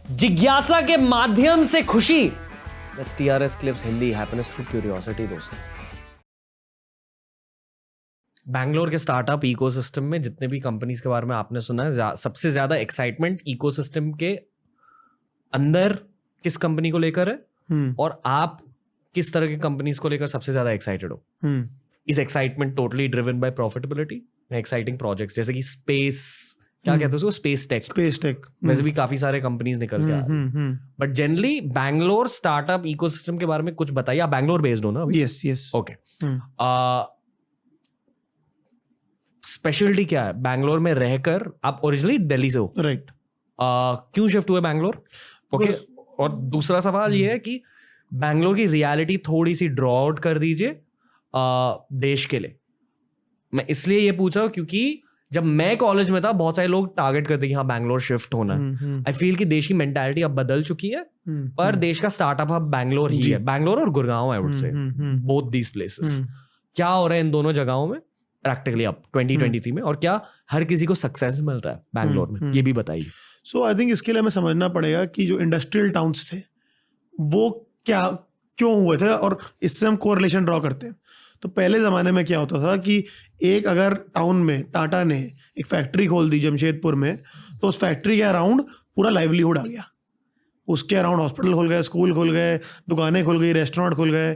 जिज्ञासा के माध्यम से खुशी। That's TRS Clips Hindi, happiness through curiosity. दोस्तों, बैंगलोर के स्टार्टअप इकोसिस्टम में जितने भी कंपनीज के बारे में आपने सुना है, सबसे ज्यादा एक्साइटमेंट इकोसिस्टम के अंदर किस कंपनी को लेकर है और आप किस तरह की कंपनीज को लेकर सबसे ज्यादा एक्साइटेड हो? Is excitement totally driven by profitability, exciting projects जैसे कि स्पेस, क्या कहते हैं उसको, स्पेस टेक वैसे भी काफी सारे कंपनीज निकल के आ रहे हैं, but generally Bangalore startup ecosystem के बारे में कुछ बताइए। आप बैंगलोर बेस्ड हो ना? यस। ओके, स्पेशलिटी क्या है बैंगलोर में रहकर? आप ओरिजिनली दिल्ली से हो, राइट? क्यों शिफ्ट हुए बैंगलोर? ओके, और दूसरा सवाल ये है कि बैंगलोर की रियलिटी थोड़ी सी ड्रॉ आउट कर दीजिए देश के लिए। मैं इसलिए ये पूछ रहा हूँ क्योंकि जब मैं कॉलेज में था बहुत सारे लोग टारगेट करते कि हाँ बैंगलोर शिफ्ट होना है। आई फील कि देश की मेंटालिटी अब बदल चुकी है, पर देश का स्टार्टअप हब बैंगलोर ही है। बैंगलोर और Gurgaon, I would say both these places. क्या हो रहा है इन दोनों जगहों में प्रैक्टिकली अब 2023 में, और क्या हर किसी को सक्सेस मिलता है बैंगलोर में, ये भी बताइए। सो आई थिंक इसके लिए हमें समझना पड़ेगा कि जो इंडस्ट्रियल टाउन्स थे वो क्या क्यों हुए थे, और इससे हम कोरिलेशन ड्रॉ करते हैं। तो पहले ज़माने में क्या होता था कि एक अगर टाउन में टाटा ने एक फैक्ट्री खोल दी जमशेदपुर में, तो उस फैक्ट्री के अराउंड पूरा लाइवलीहुड आ गया। उसके अराउंड हॉस्पिटल खुल गए, स्कूल खुल गए, दुकानें खुल गई, रेस्टोरेंट खुल गए।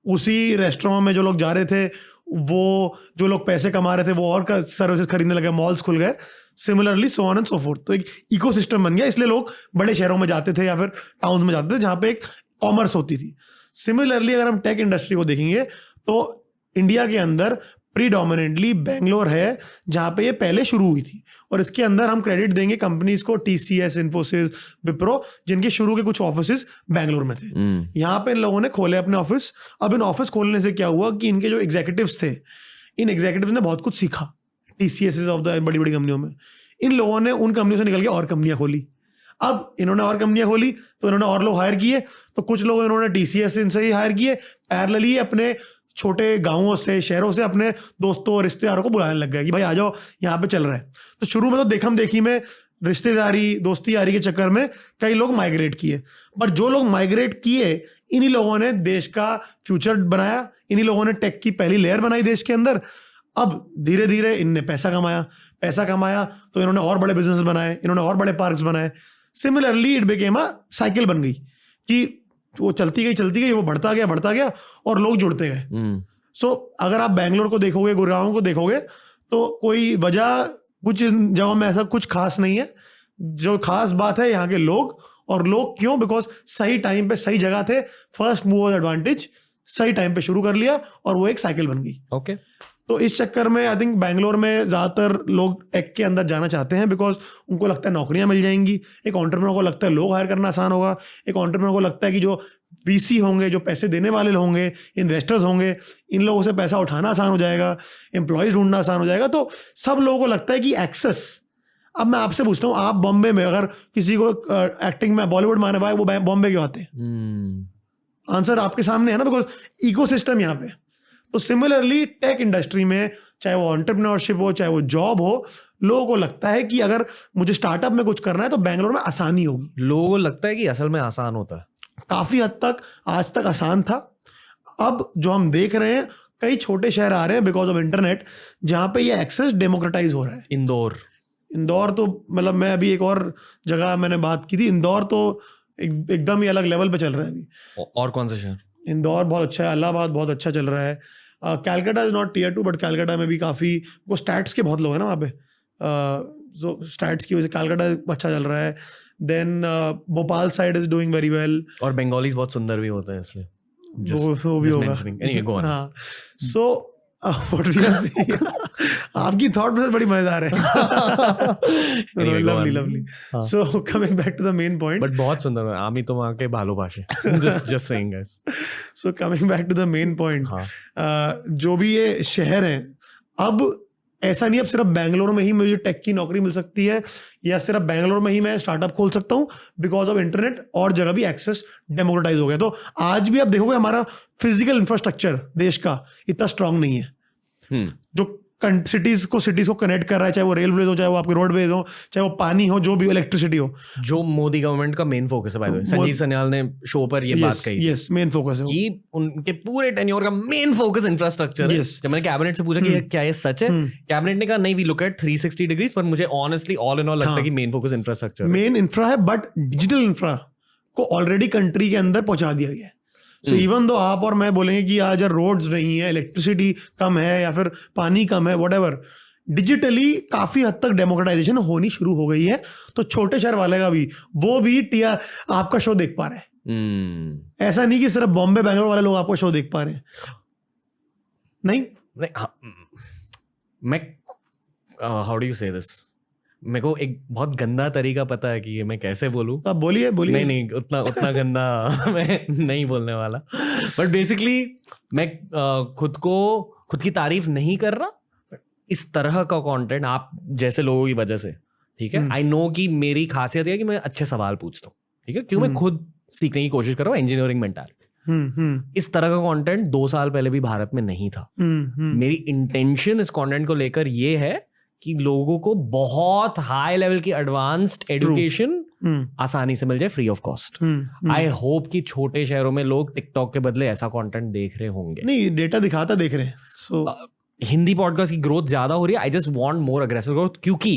उसी रेस्टोरेंट में जो लोग जा रहे थे, वो जो लोग पैसे कमा रहे थे वो और सर्विसेज खरीदने लगे, मॉल्स खुल गए, similarly so on and so fourth. तो एक इकोसिस्टम बन गया, इसलिए लोग बड़े शहरों में जाते थे या फिर टाउन में जाते थे जहाँ पे एक कॉमर्स होती थी। सिमिलरली अगर हम टेक इंडस्ट्री को देखेंगे तो इंडिया के अंदर प्रीडोमिनेंटली बेंगलोर है जहाँ पे ये पहले शुरू हुई थी, और इसके अंदर हम क्रेडिट देंगे कंपनीज को, TCS, इन्फोसिस, विप्रो, जिनके शुरू के कुछ ऑफिस बेंगलोर में थे। यहाँ पे इन लोगों ने खोले अपने ऑफिस। अब इन ऑफिस खोलने से क्या हुआ कि इनके जो एग्जीक्यूटिव्स थे, इन एग्जीक्यूटिव्स ने बहुत कुछ सीखा TCS ऑफ द बड़ी बड़ी कंपनियों में। इन लोगों ने उन कंपनियों से निकल के और कंपनियां खोली। अब इन्होंने और कंपनियां खोली तो इन्होंने और लोग हायर किए, तो कुछ लोग इन्होंने TCS इनसे ही हायर किए, पैरेलली अपने छोटे गांवों से, शहरों से अपने दोस्तों और रिश्तेदारों को बुलाने लग गए कि भाई आ जाओ, यहाँ पे चल रहा है। तो शुरू में तो देखम देखी में, रिश्तेदारी दोस्ती यारी के चक्कर में कई लोग माइग्रेट किए, पर जो लोग माइग्रेट किए इन्हीं लोगों ने देश का फ्यूचर बनाया, इन्हीं लोगों ने टेक की पहली लेयर बनाई देश के अंदर। अब धीरे धीरे इनने पैसा कमाया तो इन्होंने और बड़े बिजनेस बनाए, इन्होंने और बड़े पार्क्स बनाए। Similarly it became a cycle बन गई कि वो चलती गई, वो बढ़ता गया और लोग जुड़ते गए। सो अगर आप बैंगलोर को देखोगे, गुड़गांव को देखोगे, तो कोई वजह कुछ जगहों में ऐसा कुछ खास नहीं है। जो खास बात है यहाँ के लोग, और लोग क्यों? बिकॉज सही टाइम पे सही जगह थे, फर्स्ट मूवर एडवांटेज, सही टाइम पे शुरू कर लिया और वो एक साइकिल बन गई। ओके, तो इस चक्कर में आई थिंक बैंगलोर में ज़्यादातर लोग टेक के अंदर जाना चाहते हैं, बिकॉज उनको लगता है नौकरियां मिल जाएंगी। एक एंटरप्रेन्योर को लगता है लोग हायर करना आसान होगा। एक एंटरप्रेन्योर को लगता है कि जो VC होंगे, जो पैसे देने वाले होंगे, इन्वेस्टर्स होंगे, इन लोगों से पैसा उठाना आसान हो जाएगा, एम्प्लॉयज ढूंढना आसान हो जाएगा। तो सब लोगों को लगता है कि एक्सेस। अब मैं आपसे पूछता हूँ, आप बॉम्बे में अगर किसी को एक्टिंग में बॉलीवुड में आने पाए, वो बॉम्बे क्यों आते हैं? आंसर आपके सामने है ना, बिकॉज इकोसिस्टम यहाँ पे। तो सिमिलरली टेक इंडस्ट्री में, चाहे वो एंटरप्रेन्योरशिप हो, चाहे वो जॉब हो, लोगों को लगता है कि अगर मुझे स्टार्टअप में कुछ करना है तो बैंगलोर में आसानी होगी। लोगों को लगता है कि असल में आसान होता है। काफी हद तक आज तक आसान था। अब जो हम देख रहे हैं, कई छोटे शहर आ रहे हैं बिकॉज ऑफ इंटरनेट, जहां पे ये एक्सेस डेमोक्रेटाइज हो रहा है। इंदौर तो मतलब, मैं अभी एक और जगह मैंने बात की थी, इंदौर तो एकदम ही अलग लेवल पे चल रहा है अभी। और कौन सा शहर? इंदौर बहुत अच्छा है, इलाहाबाद बहुत अच्छा चल रहा है। Calcutta is not Tier 2, but Calcutta में भी काफ़ी, वो स्टैट्स के बहुत लोग हैं ना वहाँ पे, जो स्टैट्स की वजह से कैलकाटा अच्छा चल रहा है। Then Bhopal side is doing very well, और बंगालीज बहुत सुंदर भी होते हैं, इसलिए वो भी होगा। हाँ, so what we are saying, आपकी थॉट प्रोसेस बड़ी मजेदार है। Lovely. So coming back to the main point, but बहुत सुंदर है, आमी तो वहाँ के भालोबाशे। just saying guys. So coming back to the main point, जो भी ये शहर है, अब ऐसा नहीं अब सिर्फ बैंगलोर में ही मुझे टेक की नौकरी मिल सकती है, या सिर्फ बैंगलोर में ही मैं स्टार्टअप खोल सकता हूँ। बिकॉज ऑफ इंटरनेट और जगह भी एक्सेस डेमोक्रेटाइज हो गया। तो आज भी आप देखोगे हमारा फिजिकल इंफ्रास्ट्रक्चर देश का इतना स्ट्रांग नहीं है। जो सिटीज को कनेक्ट कर रहा है, चाहे वो रेलवे हो, चाहे वो आपके रोडवेज हो, चाहे वो पानी हो, जो भी इलेक्ट्रिसिटी हो, जो मोदी गवर्नमेंट का मेन फोकस है by the way. Sanjeev Sanyal ने शो पर ये बात कही यस मेन फोकस है कि उनके पूरे टेन्योर का मेन फोकस इंफ्रास्ट्रक्चर है। जब मैंने कैबिनेट से पूछा कि क्या ये सच है, कैबिनेट ने कहा नहीं, वी लुक एट 360 डिग्रीज, पर मुझे ऑनेस्टली ऑल इन ऑल लगता है कि main focus infrastructure, main infra है, बट डिजिटल इंफ्रा को ऑलरेडी कंट्री के अंदर पहुंचा दिया गया है। सो इवन दो आप और मैं बोलेंगे कि आज रोड्स नहीं है, इलेक्ट्रिसिटी कम है या फिर पानी कम है, व्हाटएवर, डिजिटली काफी हद तक डेमोक्रेटाइजेशन होनी शुरू हो गई है। तो छोटे शहर वाले का भी, वो भी आपका शो देख पा रहे हैं। ऐसा नहीं कि सिर्फ बॉम्बे बैंगलोर वाले लोग आपका शो देख पा रहे हैं, नहीं। मैं हाउ डू यू से दिस, मेरे को एक बहुत गंदा तरीका पता है कि ये मैं कैसे बोलूं। आप बोलिए। नहीं उतना गंदा मैं नहीं बोलने वाला, बट बेसिकली मैं खुद की तारीफ नहीं कर रहा। इस तरह का कंटेंट आप जैसे लोगों की वजह से, ठीक है, आई नो कि मेरी खासियत है कि मैं अच्छे सवाल पूछता हूँ, ठीक है, क्योंकि मैं खुद सीखने की कोशिश कर रहा हूँ, इंजीनियरिंग मेंटालिटी। इस तरह का कंटेंट 2 साल पहले भी भारत में नहीं था। मेरी इंटेंशन इस कंटेंट को लेकर ये है कि लोगों को बहुत हाई लेवल की एडवांस्ड एजुकेशन आसानी से मिल जाए free of cost. I hope कि छोटे शहरों में लोग टिकटॉक के बदले ऐसा कंटेंट देख रहे होंगे। नहीं, डेटा दिखाता देख रहे हैं। सो हिंदी पॉडकास्ट की ग्रोथ ज्यादा हो रही है। I just want more aggressive growth, क्योंकि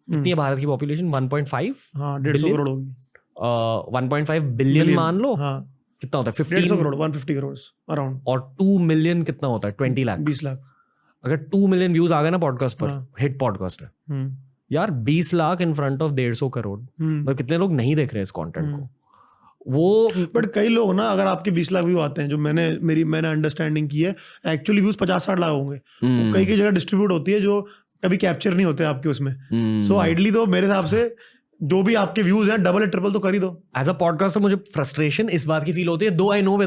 कितनी है भारत की पॉपुलेशन? 1.5 150 करोड़ होगी। 1.5 बिलियन मान लो। कितना होता है? 150 करोड़, 150 करोड़ अराउंड। और 2 मिलियन कितना होता है? 20 लाख, 20 लाख। अगर 2 मिलियन व्यूज आ गए ना पॉडकास्ट पर, हिट पॉडकास्ट है यार, 20 lakh in front of 150 crore, मतलब कितने लोग नहीं देख रहे इस कंटेंट को वो। बट कई लोग ना, अगर आपके 20 लाख व्यू आते हैं, जो मैंने अंडरस्टैंडिंग की है, एक्चुअली व्यूज 50-60 लाख होंगे। कई जगह डिस्ट्रीब्यूट होती है जो कभी कैप्चर नहीं होते आपके उसमें। सो आइडली तो मेरे हिसाब से जो भी आपके व्यूज हैं, डबल या ट्रिपल तो कर ही दो। एज अ पॉडकास्टर मुझे फ्रस्ट्रेशन इस बात की फील होती है, दो I know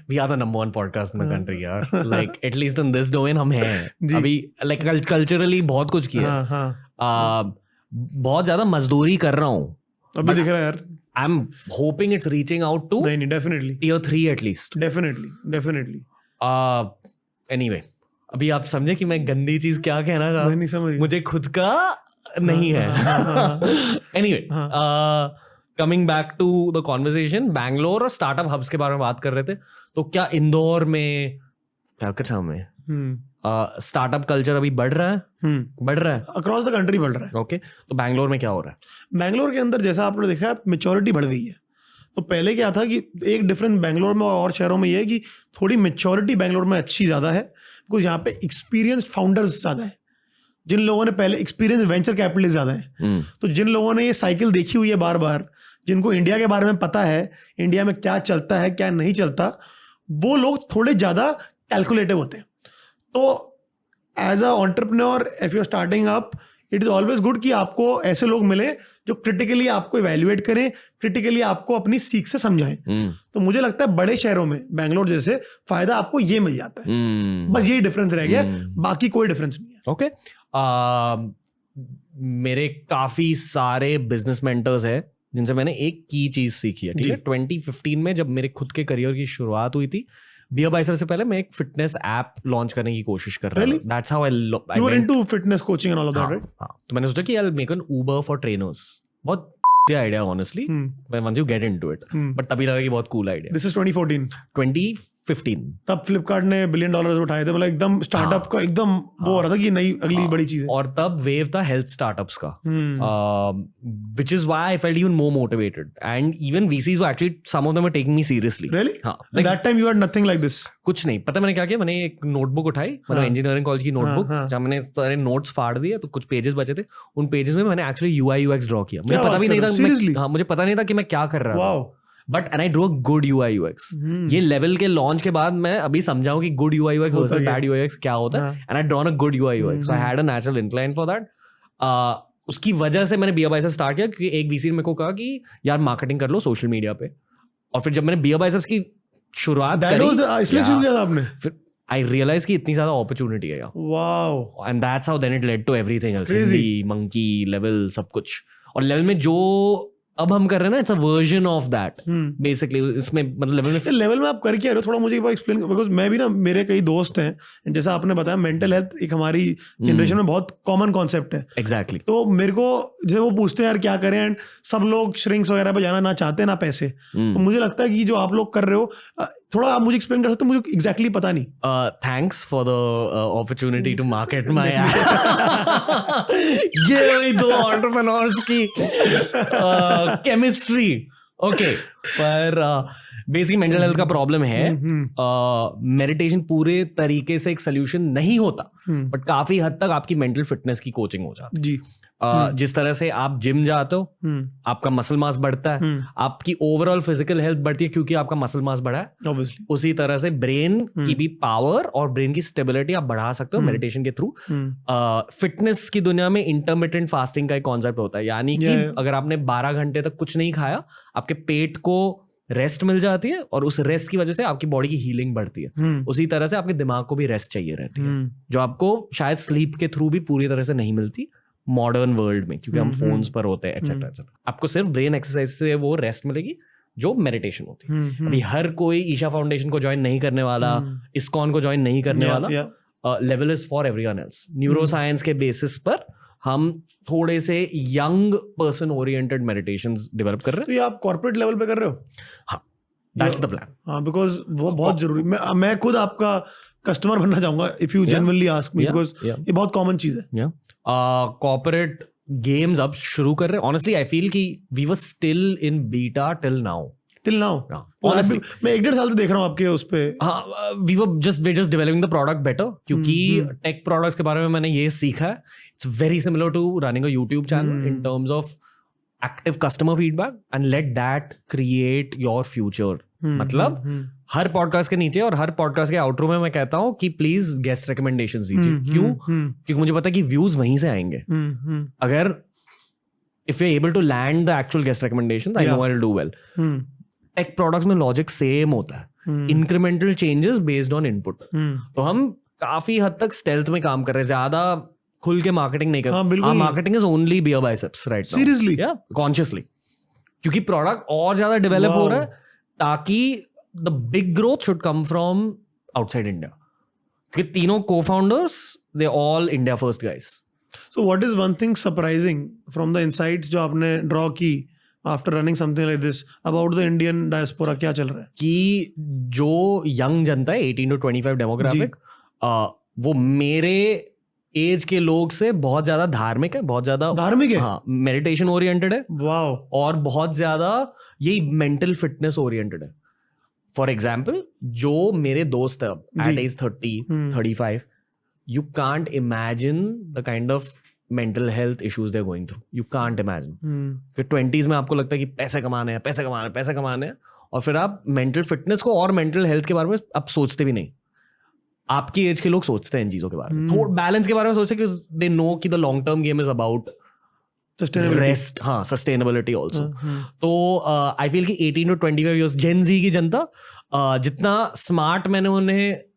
we are the number one podcast in the country यार, like at least in this domain हम हैं अभी, like culturally बहुत कुछ किया। बहुत ज्यादा मजदूरी कर रहा हूँ अभी, दिख रहा है यार। I'm hoping it's reaching out to नहीं, definitely tier 3 at least, definitely anyway, अभी आप समझे कि मैं गंदी चीज क्या कहना चाहता हूँ? नहीं समझ, मुझे खुद का नहीं है। anyway, coming back to the conversation, Bangalore और स्टार्टअप हब्स के बारे में बात कर रहे थे। तो क्या इंदौर में, कैलकाटा में स्टार्टअप कल्चर अभी बढ़ रहा है? अक्रॉस द कंट्री बढ़ रहा है। ओके, तो बैंगलोर में क्या हो रहा है? बैंगलोर के अंदर जैसा आपने देखा, मेच्योरिटी बढ़ गई है। तो पहले क्या था कि एक डिफरेंस बैंगलोर में और शहरों में ये है कि थोड़ी मेच्योरिटी बैंगलोर में अच्छी ज़्यादा है, बिकॉज यहाँ पे एक्सपीरियंस्ड फाउंडर्स ज़्यादा है, जिन लोगों ने पहले एक्सपीरियंस, वेंचर कैपिटलिस्ट ज़्यादा है। तो जिन लोगों ने ये साइकिल देखी हुई है बार बार, जिनको इंडिया के बारे में पता है, इंडिया में क्या चलता है क्या नहीं चलता, वो लोग थोड़े ज़्यादा कैलकुलेटिव होते हैं। तो as a entrepreneur, if you are starting up, it is always good कि आपको ऐसे लोग मिले जो क्रिटिकली आपको इवेल्युएट करें, क्रिटिकली आपको अपनी सीख से समझाएं। तो मुझे लगता है बड़े शहरों में, बैंगलोर जैसे, फायदा आपको ये मिल जाता है। बस यही डिफरेंस रह गया, बाकी कोई डिफरेंस नहीं है। ओके, मेरे काफी सारे बिजनेस मेंटर्स है जिनसे मैंने एक की चीज सीखी है, ठीक है। 2015 में जब मेरे खुद के करियर की शुरुआत हुई थी, बियर बाइसेप से पहले मैं एक फिटनेस ऐप लॉन्च करने की कोशिश कर रहा था। That's how I were into fitness coaching and all of that, right? हाँ, तो मैंने सोचा कि I'll make an Uber for trainers। बहुत idea honestly, once you get into it, but तभी लगा कि बहुत कूल आइडिया। This is 2014, 2015। तब फ्लिपकार्ट ने $1 बिलियन उठाए थे, मतलब एकदम स्टार्टअप का एकदम वो हो रहा था कि नई अगली बड़ी चीज है। और तब वेव था हेल्थ स्टार्टअप्स का, which is why I felt even more motivated, and even VCs were actually, some of them were taking me seriously। Really? हाँ, that time you had nothing like this? कुछ नहीं पता। मैंने क्या किया, मैंने एक नोटबुक उठाई, मतलब इंजीनियरिंग कॉलेज की नोटबुक, जहाँ मैंने सारे नोट्स फाड़ दिए, तो कुछ पेजेस बचे थे, उन पेजेस में मैंने एक्चुअली UI UX ड्रॉ किया। मुझे पता भी नहीं था, मुझे पता नहीं था कि मैं क्या कर रहा था, but and I draw good UI UX। ये लेवल के लॉन्च के बाद मैं अभी समझाऊं कि good UI UX versus bad UI UX क्या होता है, and I drawn a good UI UX, so I had a natural incline for that. उसकी वजह से मैंने बियर बाइसेप्स स्टार्ट किया, क्योंकि एक VC ने मेरे को कहा कि यार मार्केटिंग कर लो सोशल मीडिया पे। और फिर जब मैंने बियर बाइसेप्स की शुरुआत करी, इसलिए शुरू किया था आपने? फिर आई रियलाइज कि इतनी ज्यादा अपॉर्चुनिटी है यार। Wow. And that's how then it led to everything else, Hindi, monkey, level, सब कुछ। और लेवल में जो अब हम कर रहे हैं ना, it's a version of that basically. इसमें मतलब लेवल में आप कर क्या रहे हो, थोड़ा मुझे एक बार एक्सप्लेन, बिकॉज मैं भी ना, मेरे कई दोस्त हैं, जैसा आपने बताया मेंटल हेल्थ एक हमारी जनरेशन में बहुत कॉमन कॉन्सेप्ट है। एग्जैक्टली। तो मेरे को जैसे वो पूछते हैं यार क्या करें, एंड सब लोग श्रिंक्स वगैरह पे जाना ना चाहते ना पैसे, तो मुझे लगता है कि जो आप लोग कर रहे हो, थोड़ा आप मुझे एक्सप्लेन कर सकते हो, मुझे एग्जैक्टली पता नहीं। Thanks for the opportunity to market my ये वही दो एंटरप्रेन्योर्स की केमिस्ट्री। ओके, पर बेसिकली मेंटल हेल्थ का प्रॉब्लम है। मेडिटेशन पूरे तरीके से एक सोल्यूशन नहीं होता, बट काफी हद तक आपकी मेंटल फिटनेस की कोचिंग हो जाती है जी। जिस तरह से आप जिम जाते हो, आपका मसल मास बढ़ता है, आपकी ओवरऑल फिजिकल हेल्थ बढ़ती है क्योंकि आपका मसल मास बढ़ा है। ऑब्वियसली उसी तरह से ब्रेन की भी पावर और ब्रेन की स्टेबिलिटी आप बढ़ा सकते हो मेडिटेशन के थ्रू। फिटनेस की दुनिया में इंटरमिटेंट फास्टिंग का एक कॉन्सेप्ट होता है, यानी कि अगर आपने 12 घंटे तक कुछ नहीं खाया, आपके पेट को रेस्ट मिल जाती है और उस रेस्ट की वजह से आपकी बॉडी की हीलिंग बढ़ती है। उसी तरह से आपके दिमाग को भी रेस्ट चाहिए रहती है, जो आपको शायद स्लीप के थ्रू भी पूरी तरह से नहीं मिलती मॉडर्न वर्ल्ड में, क्योंकि हम फोन्स पर होते हैं एक्सेट्रा एक्सेट्रा। आपको सिर्फ ब्रेन एक्सरसाइज से वो रेस्ट मिलेगी जो मेडिटेशन होती है। अभी हर कोई ईशा फाउंडेशन को ज्वाइन नहीं करने वाला, इस्कॉन को ज्वाइन नहीं करने वाला। Level is for everyone else. Neuro science के बेसिस पर हम थोड़े से young person oriented meditations develop कर रहे हैं। तो ये आप कॉर्पोरेट लेवल पे कर रहे हो? हाँ, दैट्स द प्लान। हाँ, बिकॉज वो बहुत जरूरी, मैं खुद आपका कस्टमर बनना चाहूंगा if you genuinely ask me, because ये बहुत कॉमन चीज है। कॉर्पोरेट गेम्स अब शुरू कर रहे हैं। ऑनेस्टली आई फील कि we were still in beta till now. Honestly, मैं 1.5 साल से देख रहा हूँ आपके उस पे। हाँ, we're just developing the product better, क्योंकि टेक प्रोडक्ट्स के बारे में मैंने ये सीखा है, it's very similar to running a YouTube channel in terms of active customer feedback and let that create your future. मतलब हर पॉडकास्ट के नीचे और हर पॉडकास्ट के आउटरो में मैं कहता हूँ कि प्लीज गेस्ट रिकमेंडेशंस दीजिए। क्यों? क्योंकि मुझे पता है कि व्यूज वहीं से आएंगे। अगर if you are able to land the actual guest recommendations, I know I will do well. Tech products में लॉजिक सेम होता है, incremental changes based on input. तो हम काफी हद तक स्टेल्थ में काम कर रहे हैं, ज्यादा खुल के मार्केटिंग नहीं कर रहे। हाँ, marketing is only bear biceps right now, seriously, या कॉन्शियसली, क्योंकि प्रोडक्ट और ज्यादा डेवलप हो रहा है ताकि the big growth should come from outside India. क्योंकि तीनों cofounders they all India first guys. So what is one thing surprising from the insights जो आपने ड्रॉ की after running something like this about the Indian diaspora? क्या चल रहा है कि जो यंग जनता है 18 to 25 डेमोग्राफिक, वो मेरे एज के लोग से बहुत ज्यादा धार्मिक है, बहुत ज्यादा धार्मिक है, हाँ, मेडिटेशन ओरिएंटेड है, वाओ, और बहुत ज्यादा यही मेंटल फिटनेस ओरिएंटेड है। फॉर एग्जाम्पल, जो मेरे दोस्त है at age 30-35, you can't imagine the kind of mental health issues they going through, you can't imagine. कि 20s में आपको लगता है कि पैसे कमाने हैं, और फिर आप मेंटल फिटनेस को और मेंटल हेल्थ के बारे में आप सोचते भी नहीं। आपकी एज के लोग सोचते हैं इन चीजों के बारे में, थोड़ा बैलेंस के बारे में सोचते हैं, कि दे नो कि the long term game is about rest, हाँ, सस्टेनेबिलिटी ऑल्सो। तो आई फील कि 18 to 25 ईयर्स जेन जी की जनता, जितना स्मार्ट मैंने उन्हें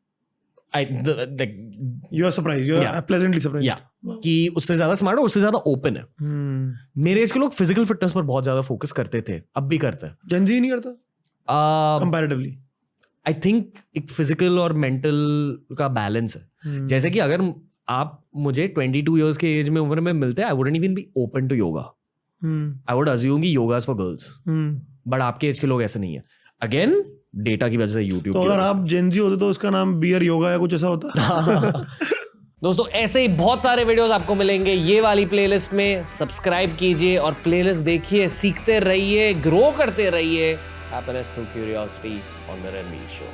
You are surprised. You are pleasantly surprised. Yeah. कि उससे ज्यादा स्मार्ट है, उससे ज्यादा ओपन है। मेरे एज के लोग फिजिकल फिटनेस पर बहुत ज्यादा फोकस करते थे, अब भी करते हैं। Gen Z नहीं करता कंपैरेटिवली? आई थिंक एक फिजिकल और मेंटल का बैलेंस है। जैसे कि अगर आप मुझे 22 ईयर्स के एज में उम्र में मिलते हैं, I wouldn't even be open to yoga. I would assume कि yoga is for girls, but आपके एज के लोग ऐसे नहीं है। अगेन डेटा की वजह से यूट्यूब। तो अगर आप जेन जी होते तो उसका नाम बियर योगा या कुछ ऐसा होता। दोस्तों, ऐसे ही बहुत सारे वीडियोस आपको मिलेंगे ये वाली प्लेलिस्ट में। सब्सक्राइब कीजिए और प्लेलिस्ट देखिए, सीखते रहिए, ग्रो करते रहिए। Happiness through curiosity on the Ranveer show.